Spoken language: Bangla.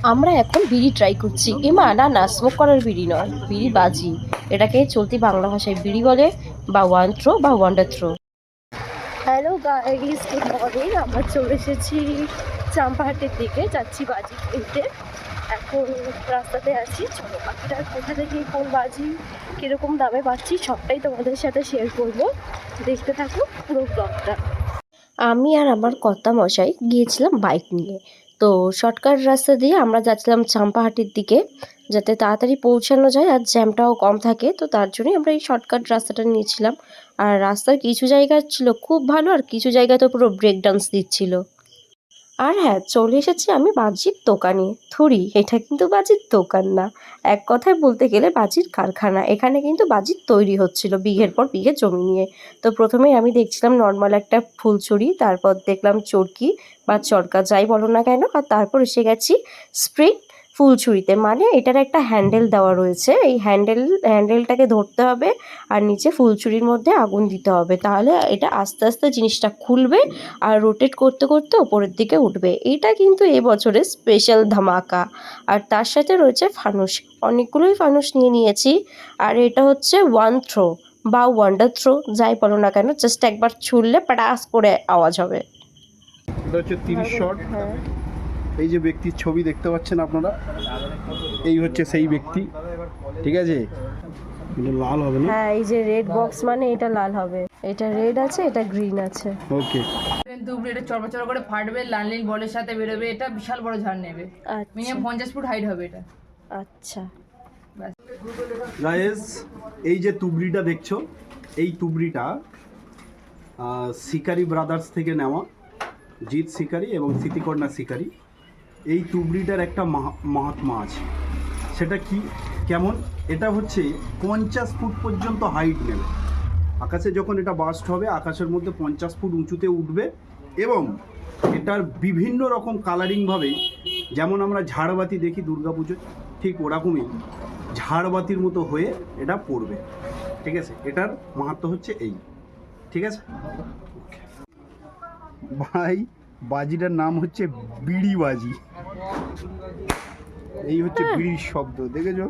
আমরা এখন বিড়ি ট্রাই করছি। এমা না না, স্মোক করার বিড়ি নয়, বিড়ি বাজি। এটাকে চলতি বাংলা ভাষায় বিড়ি বলে, বা ওয়ান থ্রো বা wonder throw. Hello guys, good morning. আমরা চলে এসেছি চাম্পাহাটের দিকে, যাচ্ছি বাজি কিনতে। এখন রাস্তাতে আছি, চলো বাকিটা কোথা থেকে কোন বাজি কীরকম দামে পাচ্ছি সবটাই তোমাদের সাথে শেয়ার করব। দেখতে থাকো পুরো ব্লগটা। আমি আর আমার কর্তামশাই গিয়েছিলাম বাইক নিয়ে। তো শর্টকাট রাস্তা দিয়ে আমরা যাচ্ছিলাম চাম্পাহাটির দিকে, যাতে তাড়াতাড়ি পৌঁছানো যায় আর জ্যামটাও কম থাকে। তো তার জন্যই আমরা এই শর্টকাট রাস্তাটা নিয়েছিলাম। আর রাস্তার কিছু জায়গা ছিল খুব ভালো, আর কিছু জায়গায় তো পুরো ব্রেক ডান্স দিচ্ছিল। আর হ্যাঁ, চলে এসেছি আমি বাজির দোকানে। থুড়ি, এটা কিন্তু বাজির দোকান না, এক কথায় বলতে গেলে বাজির কারখানা। এখানে কিন্তু বাজির তৈরি হচ্ছিল বিঘের পর বিঘে জমি নিয়ে। তো প্রথমেই আমি দেখছিলাম নর্মাল একটা ফুলচুরি, তারপর দেখলাম চরকি বা চরকা যাই বলো না কেন, আর তারপর এসে গেছি স্প্রিং ফুলছুরিতে। মানে এটার একটা হ্যান্ডেল দেওয়া রয়েছে, এই হ্যান্ডেলটাকে ধরতে হবে আর নিচে ফুলচুরির মধ্যে আগুন দিতে হবে, তাহলে এটা আস্তে আস্তে জিনিসটা খুলবে আর রোটেট করতে করতে ওপরের দিকে উঠবে। এটা কিন্তু এবছরের স্পেশাল ধামাকা। আর তার সাথে রয়েছে ফানুস, অনেকগুলোই ফানুস নিয়ে নিয়েছি। আর এটা হচ্ছে ওয়ান থ্রো বা ওয়ান্ডার থ্রো, যাই বলো না কেন, জাস্ট একবার ছুড়লে পাটাস করে আওয়াজ হবে। এটা হচ্ছে 30 শট। হ্যাঁ, এই যে ব্যক্তির ছবি দেখতে পাচ্ছেন আপনারা, এই হচ্ছে সেই ব্যক্তি, ঠিক আছে। এটা লাল হবে না? হ্যাঁ, এই যে রেড বক্স মানে এটা লাল হবে, এটা রেড আছে, এটা গ্রিন আছে। ওকে। কিন্তু এটা চড়া করে ফাটবে, লাল নীল বলের সাথে বেরোবে, এটা বিশাল বড় ঝাড় নেবে। মিনিমাম 50 ফুট হাইট হবে এটা। আচ্ছা, গাইস, এই যে তুবড়িটা দেখছো, এই তুবড়িটা শিকারি ব্রাদার্স থেকে নেওয়া, জিৎ শিকারি এবং স্মৃতিকন্যা শিকারি। এই তুবড়িটার একটা মাহাত্ম্য আছে। সেটা কি, কেমন? এটা হচ্ছে 50 ফুট পর্যন্ত হাইট নেবে। আকাশে যখন এটা বাস্ট হবে, আকাশের মধ্যে 50 ফুট উঁচুতে উঠবে এবং এটার বিভিন্ন রকম কালারিংভাবে, যেমন আমরা ঝাড়বাতি দেখি দুর্গাপুজোয়, ঠিক ওরকমই ঝাড়বাতির মতো হয়ে এটা পড়বে, ঠিক আছে। এটার মাহাত্ম্য হচ্ছে এই, ঠিক আছে ভাই। বাজিটার নাম হচ্ছে বিড়ি বাজি। এই হচ্ছে বিড়ির শব্দ, দেখেছো?